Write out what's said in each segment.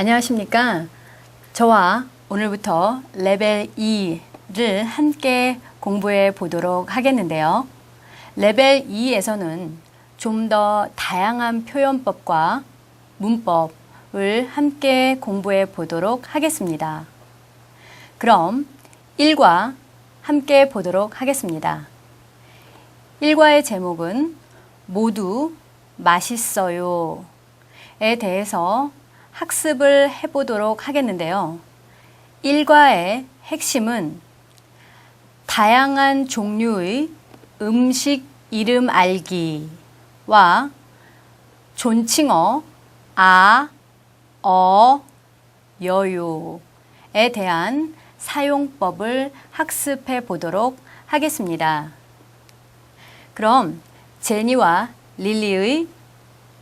안녕하십니까. 저와 오늘부터 레벨 2를 함께 공부해 보도록 하겠는데요. 레벨 2에서는 좀 더 다양한 표현법과 문법을 함께 공부해 보도록 하겠습니다. 그럼 1과 함께 보도록 하겠습니다. 1과의 제목은 모두 맛있어요 에 대해서 학습을 해보도록 하겠는데요. 1과의 핵심은 다양한 종류의 음식 이름 알기와 존칭어 아, 여요에 대한 사용법을 학습해 보도록 하겠습니다. 그럼 제니와 릴리의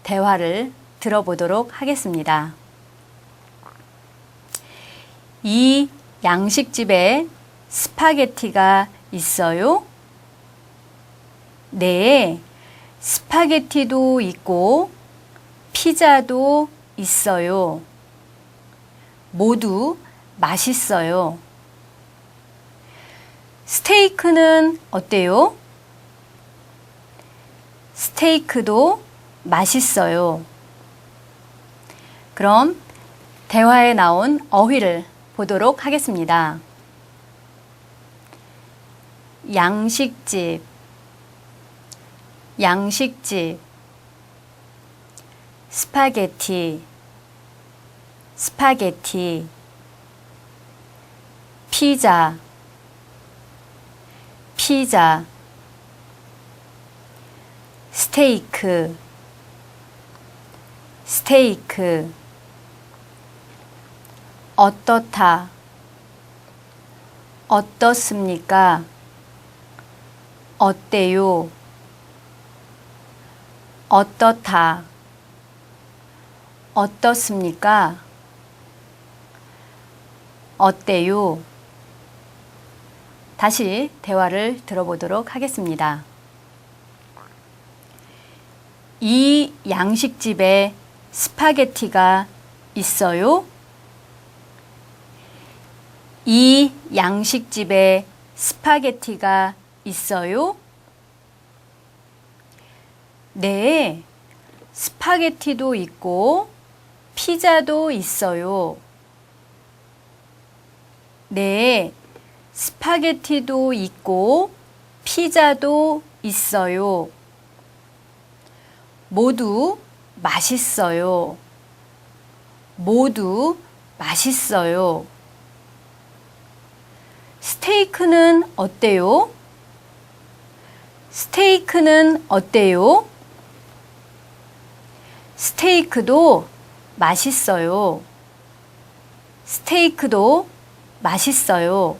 대화를 들어보도록 하겠습니다. 이 양식집에 스파게티가 있어요? 네, 스파게티도 있고 피자도 있어요. 모두 맛있어요. 스테이크는 어때요? 스테이크도 맛있어요. 그럼 대화에 나온 어휘를 보도록 하겠습니다. 양식집, 양식집, 스파게티, 스파게티, 피자, 피자, 스테이크, 스테이크, 어떻다, 어떻습니까? 어때요? 어떻다, 어떻습니까? 어때요? 다시 대화를 들어보도록 하겠습니다. 이 양식집에 스파게티가 있어요? 이 양식집에 스파게티가 있어요? 네, 스파게티도 있고 피자도 있어요. 네, 스파게티도 있고 피자도 있어요. 모두 맛있어요. 모두 맛있어요. 스테이크는 어때요? 스테이크는 어때요? 스테이크도 맛있어요. 스테이크도 맛있어요.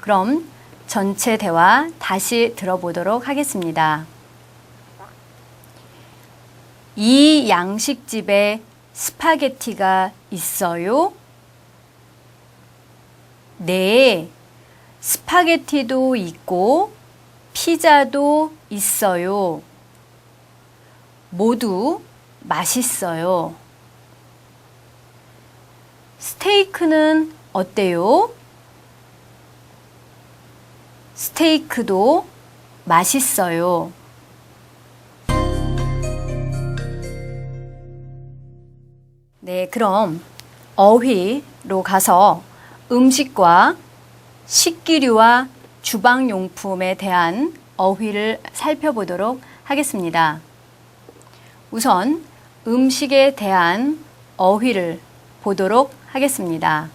그럼 전체 대화 다시 들어보도록 하겠습니다. 이 양식집에 스파게티가 있어요? 네, 스파게티도 있고 피자도 있어요. 모두 맛있어요. 스테이크는 어때요? 스테이크도 맛있어요. 네, 그럼 어휘로 가서 음식과 식기류와 주방용품에 대한 어휘를 살펴보도록 하겠습니다. 우선 음식에 대한 어휘를 보도록 하겠습니다.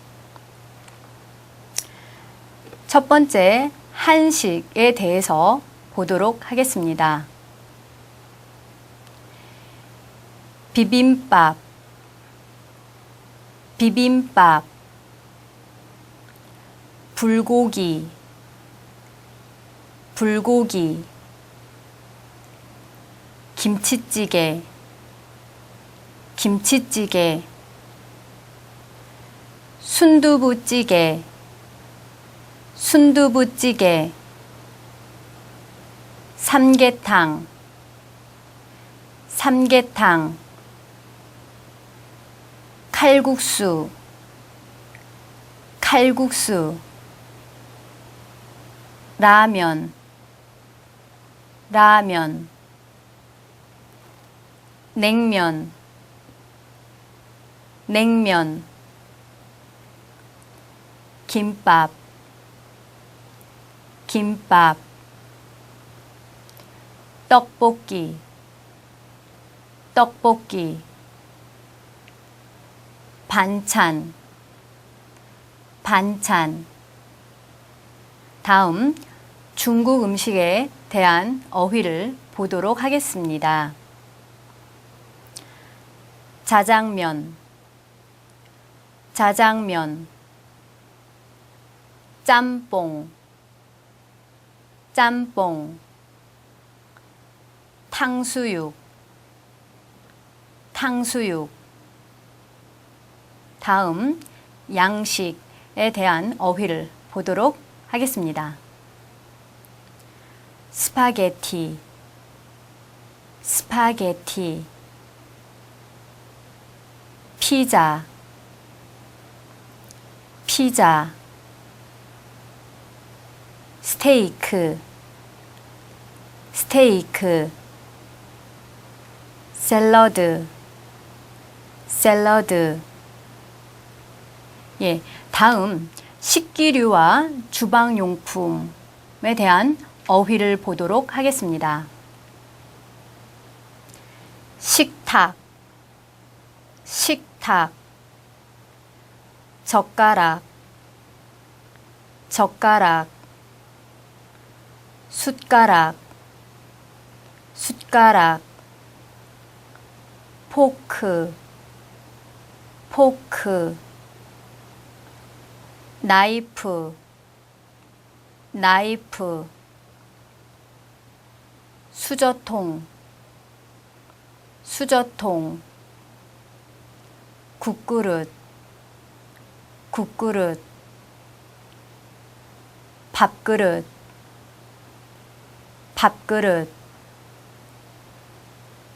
첫 번째, 한식에 대해서 보도록 하겠습니다. 비빔밥, 비빔밥, 불고기, 불고기, 김치찌개, 김치찌개, 순두부찌개, 순두부찌개, 삼계탕, 삼계탕, 칼국수, 칼국수. 라면, 라면. 냉면, 냉면. 김밥, 김밥. 떡볶이, 떡볶이. 반찬, 반찬. 다음 중국 음식에 대한 어휘를 보도록 하겠습니다. 자장면, 자장면. 짬뽕, 짬뽕. 탕수육, 탕수육. 다음 양식에 대한 어휘를 보도록 하겠습니다. 스파게티, 스파게티. 피자, 피자. 스테이크, 스테이크. 샐러드, 샐러드. 예, 다음 식기류와 주방용품에 대한 어휘를 보도록 하겠습니다. 식탁, 식탁. 젓가락, 젓가락. 숟가락, 숟가락. 포크, 포크. 나이프, 나이프. 수저통, 수저통. 국그릇, 국그릇. 밥그릇, 밥그릇.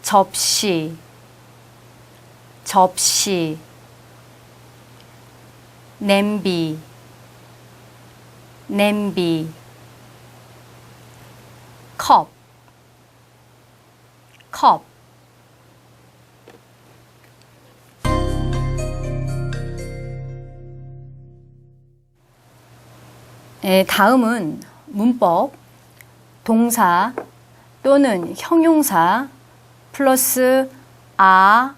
접시, 접시. 냄비, 냄비. 컵, 컵. 네, 다음은 문법. 동사 또는 형용사 플러스 아,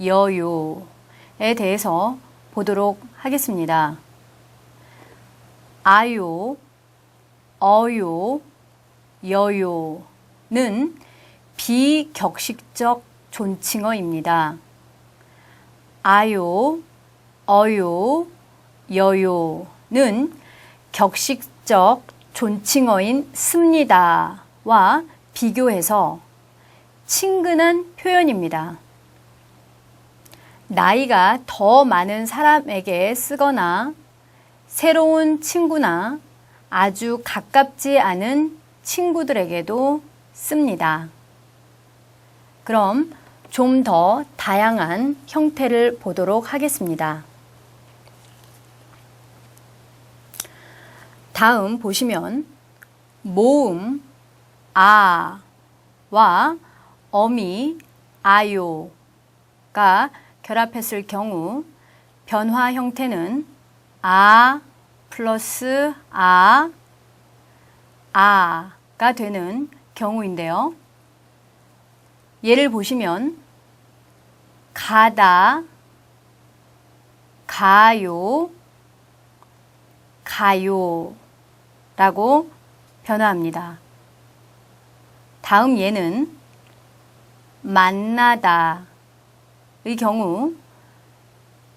여요에 대해서 보도록 하겠습니다. 아요, 어요, 여요는 비격식적 존칭어입니다. 아요, 어요, 여요는 격식적 존칭어인 습니다와 비교해서 친근한 표현입니다. 나이가 더 많은 사람에게 쓰거나 새로운 친구나 아주 가깝지 않은 친구들에게도 씁니다. 그럼 좀 더 다양한 형태를 보도록 하겠습니다. 다음 보시면 모음 아와 어미 아요가 결합했을 경우 변화 형태는 아 플러스 아가 되는 경우인데요. 예를 보시면 가다, 가요, 가요 라고 변화합니다. 다음 예는 만나다의 경우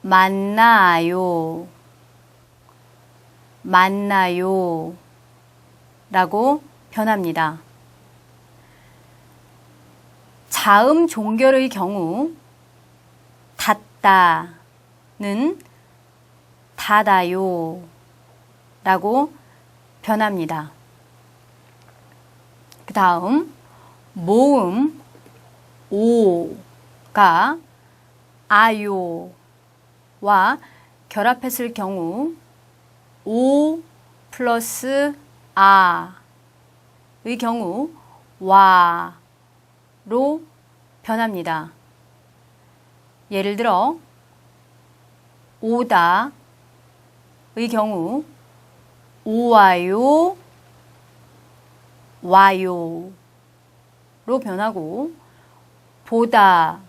만나요, 만나요 라고 변합니다. 자음 종결의 경우 닫다는 닫아요 라고 변합니다. 그 다음 모음 오가 아요와 결합했을 경우 오 플러스 아의 경우 와로 변합니다. 예를 들어 오다의 경우 오와요, 와요로 변하고 보다의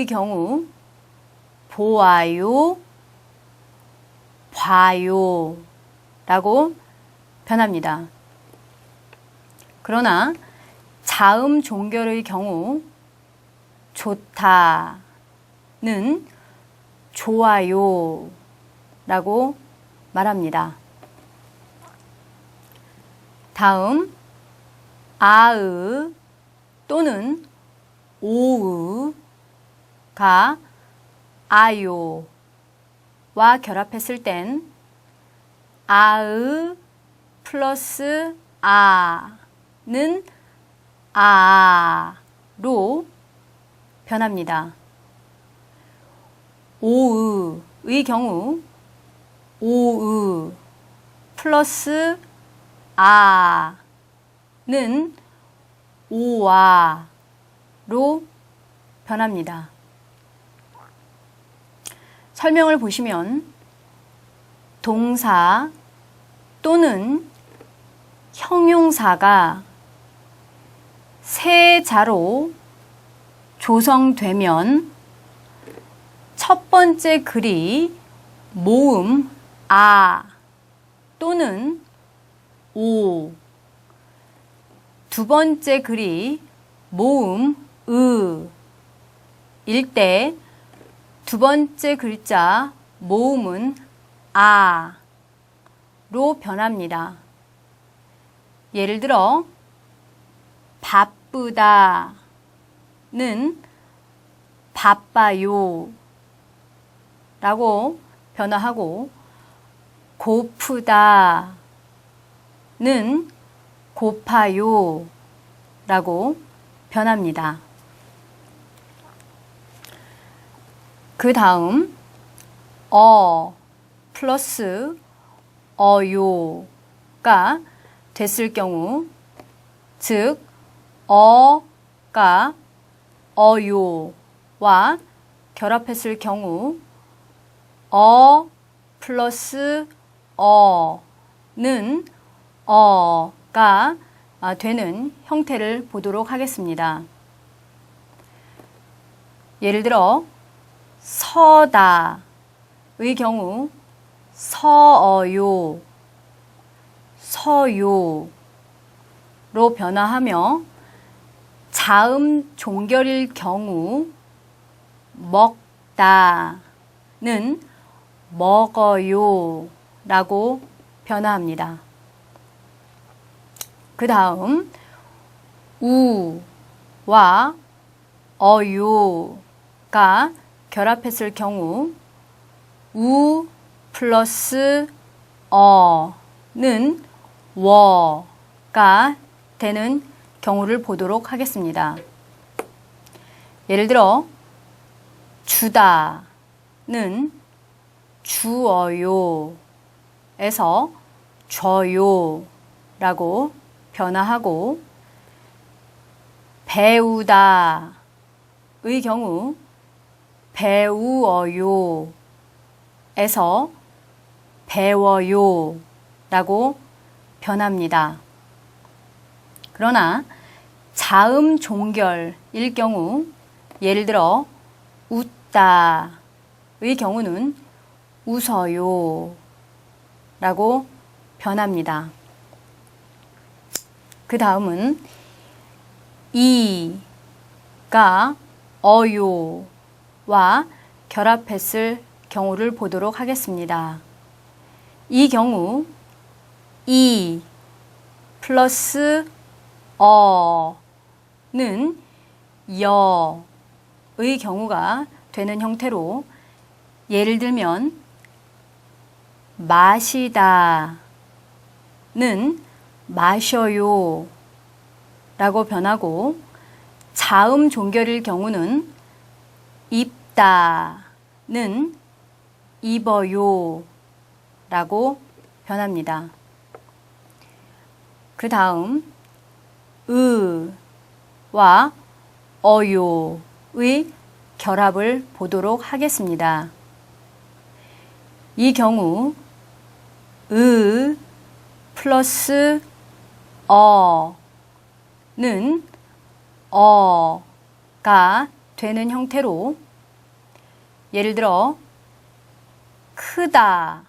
경우 보아요, 봐요 라고 변합니다. 그러나 자음 종결의 경우 좋다는 좋아요 라고 말합니다. 다음 아의 또는 오의가 아요와 결합했을 땐 아의 플러스 아는 아로 변합니다. 오의의 경우 오의 플러스 아는 오와로 변합니다. 설명을 보시면 동사 또는 형용사가 세 자로 조성되면 첫 번째 글이 모음 아 또는 오, 두 번째 글이 모음 일 때 두 번째 글자 모음은 아로 변합니다. 예를 들어 바쁘다는 바빠요 라고 변화하고 고프다는 고파요 라고 변합니다. 그 다음 플러스 어요가 됐을 경우 즉 어가 어요와 결합했을 경우 플러스 어는 어가 되는 형태를 보도록 하겠습니다. 예를 들어 서다의 경우 서어요, 서요로 변화하며 자음 종결일 경우 먹다는 먹어요 라고 변화합니다. 그 다음 우와 어요가 결합했을 경우 우 플러스 어는 워가 되는 경우를 보도록 하겠습니다. 예를 들어 주다는 주어요에서 줘요 라고 변화하고 배우다의 경우 배우어요에서 배워요 라고 변합니다. 그러나 자음 종결일 경우 예를 들어 웃다의 경우는 웃어요 라고 변합니다. 그 다음은 이가 어요와 결합했을 경우를 보도록 하겠습니다. 이 경우 이 플러스 어는 여의 경우가 되는 형태로 예를 들면 마시다는 마셔요 라고 변하고 자음 종결일 경우는 입다는 입어요 라고 변합니다. 그 다음 으와 어요의 결합을 보도록 하겠습니다. 이 경우 으 플러스 어는 어가 되는 형태로 예를 들어 크다는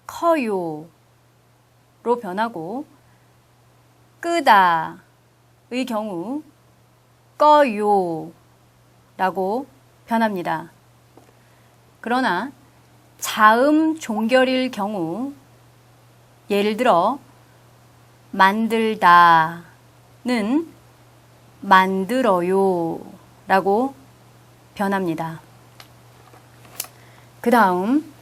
커요로 변하고 끄다의 경우 꺼요라고 변합니다. 그러나 자음 종결일 경우 예를 들어 만들다는 만들어요 라고 변합니다. 그 다음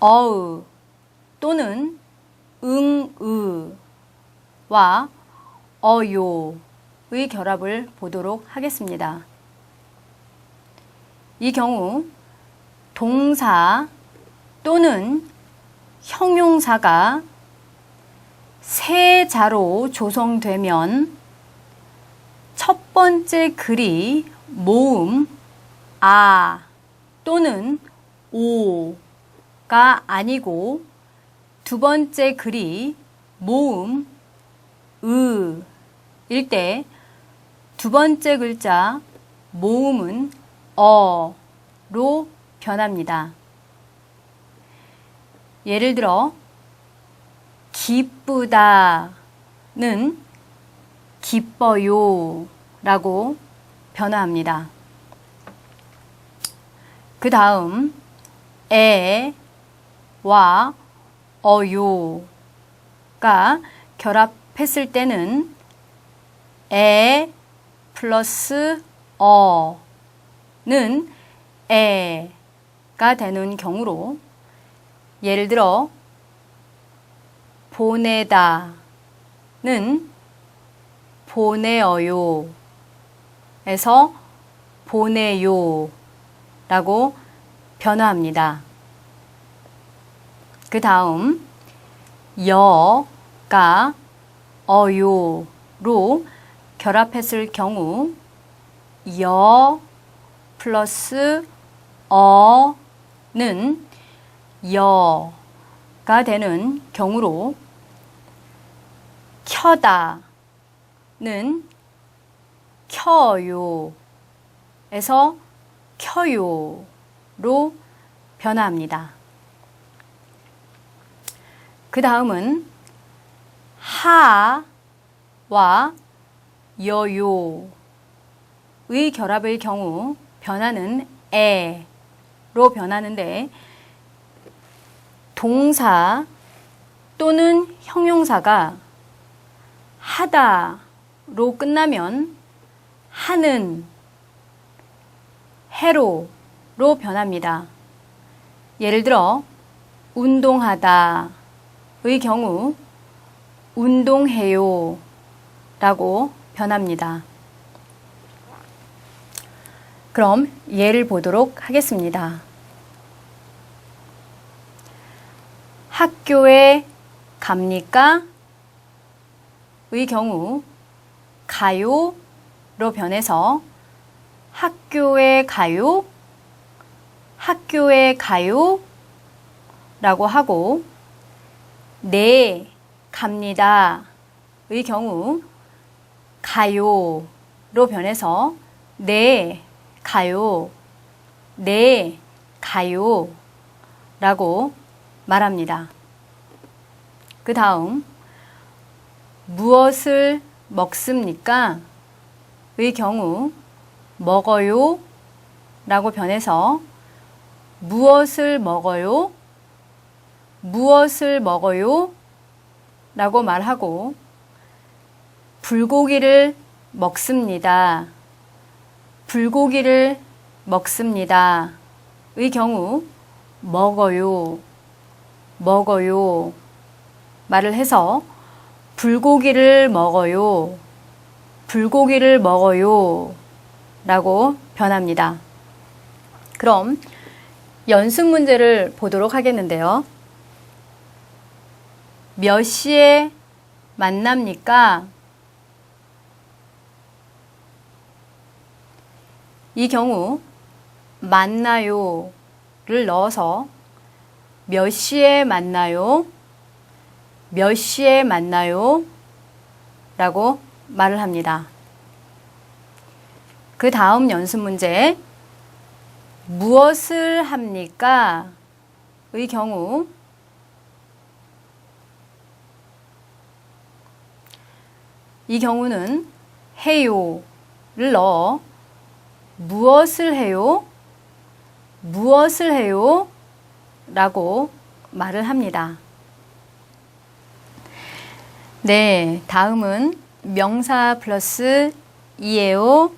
어으 또는 응으와 어요의 결합을 보도록 하겠습니다. 이 경우 동사 또는 형용사가 세 자로 조성되면 첫 번째 글이 모음 아 또는 오가 아니고 두 번째 글이 모음 으일 때 두 번째 글자 모음은 어로 변합니다. 예를 들어 기쁘다는 기뻐요 라고 변화합니다. 그 다음 에와 어요가 결합했을 때는 에 플러스 어는 에가 되는 경우로 예를 들어 보내다는 보내어요 에서 보내요 라고 변화합니다. 그 다음 여가 어요로 결합했을 경우 여 플러스 어는 여가 되는 경우로 켜다는 켜요 에서 켜요로 변화합니다. 그 다음은 하와 여요의 결합의 경우 변화는 에로 변하는데 동사 또는 형용사가 하다로 끝나면 하는 해로로 변합니다. 예를 들어 운동하다의 경우 운동해요 라고 변합니다. 그럼 예를 보도록 하겠습니다. 학교에 갑니까? 의 경우 가요로 변해서 학교에 가요? 학교에 가요? 라고 하고 네, 갑니다. 의 경우 가요로 변해서 네, 가요. 네, 가요. 라고 말합니다. 그 다음 무엇을 먹습니까? 의 경우 먹어요 라고 변해서 무엇을 먹어요? 무엇을 먹어요? 라고 말하고 불고기를 먹습니다. 불고기를 먹습니다. 의 경우 먹어요. 먹어요. 말을 해서 불고기를 먹어요. 불고기를 먹어요. 라고 변합니다. 그럼 연습 문제를 보도록 하겠는데요. 몇 시에 만납니까? 이 경우 만나요를 넣어서 몇 시에 만나요? 몇 시에 만나요? 라고 말을 합니다. 그 다음 연습 문제, 무엇을 합니까? 의 경우 이 경우는 해요를 넣어 무엇을 해요? 무엇을 해요? 라고 말을 합니다. 네, 다음은 명사 플러스 이에요,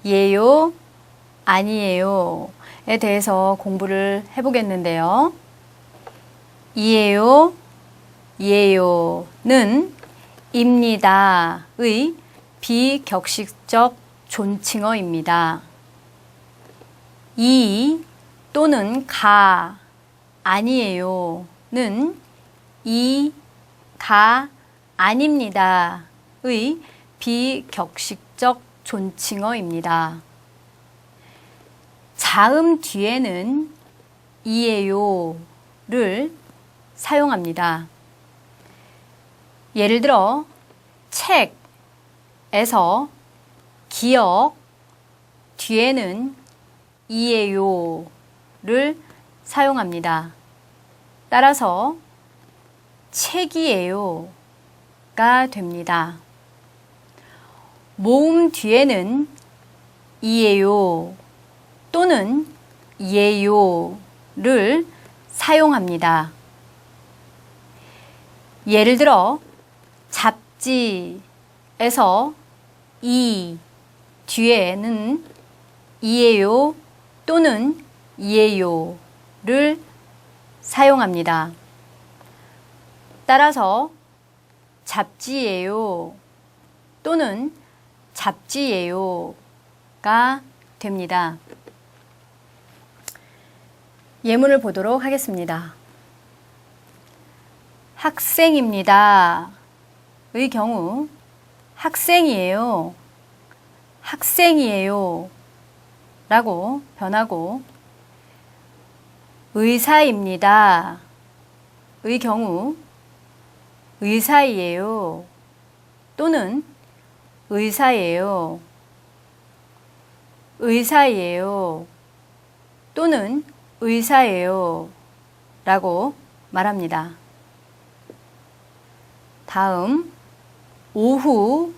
예요, 아니에요에 대해서 공부를 해보겠는데요. 이에요, 예요는 입니다의 비격식적 존칭어입니다. 이 또는 가, 아니에요는 이, 가, 아닙니다의 비격식적 존칭어입니다. 자음 뒤에는 이에요를 사용합니다. 예를 들어 책에서 기억 뒤에는 이에요를 사용합니다. 따라서 책이에요가 됩니다. 모음 뒤에는 이에요 또는 예요를 사용합니다. 예를 들어 잡지에서 이 뒤에는 이에요 또는 예요를 사용합니다. 따라서 잡지예요 또는 잡지예요가 됩니다. 예문을 보도록 하겠습니다. 학생입니다. 의 경우 학생이에요, 학생이에요 라고 변하고, 의사입니다. 의 경우 의사이에요 또는 의사예요, 의사예요 또는 의사예요 라고 말합니다. 다음, 오후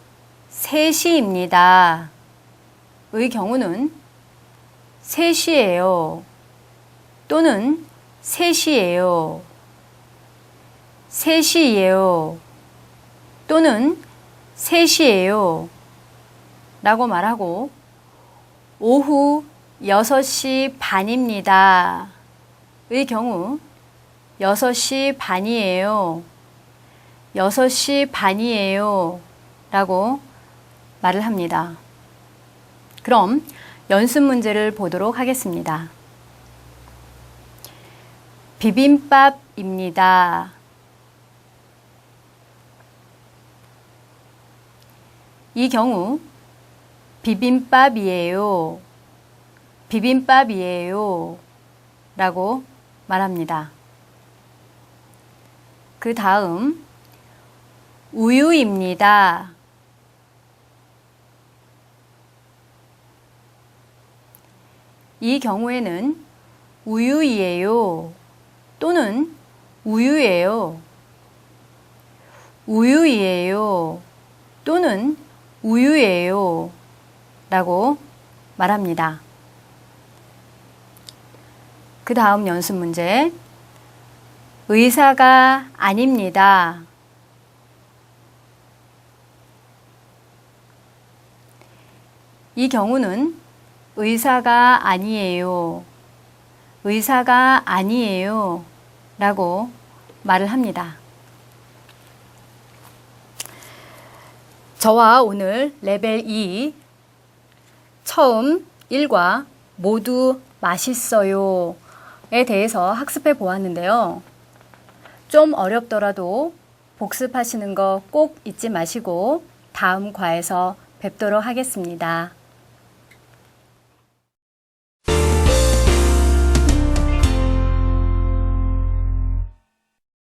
3시입니다. 의 경우는 3시예요 또는 3시예요, 3시예요 또는 3시예요 라고 말하고, 오후 6시 반입니다. 의 경우 6시 반이에요, 6시 반이에요 라고 말을 합니다. 그럼 연습 문제를 보도록 하겠습니다. 비빔밥입니다. 이 경우 비빔밥이에요, 비빔밥이에요 라고 말합니다. 그 다음, 우유입니다. 이 경우에는 우유이에요 또는 우유예요, 우유이에요 또는 우유예요 라고 말합니다. 그 다음 연습 문제, 의사가 아닙니다. 이 경우는 의사가 아니에요, 의사가 아니에요 라고 말을 합니다. 저와 오늘 레벨 2 처음 1과 모두 맛있어요에 대해서 학습해 보았는데요. 좀 어렵더라도 복습하시는 거 꼭 잊지 마시고 다음 과에서 뵙도록 하겠습니다.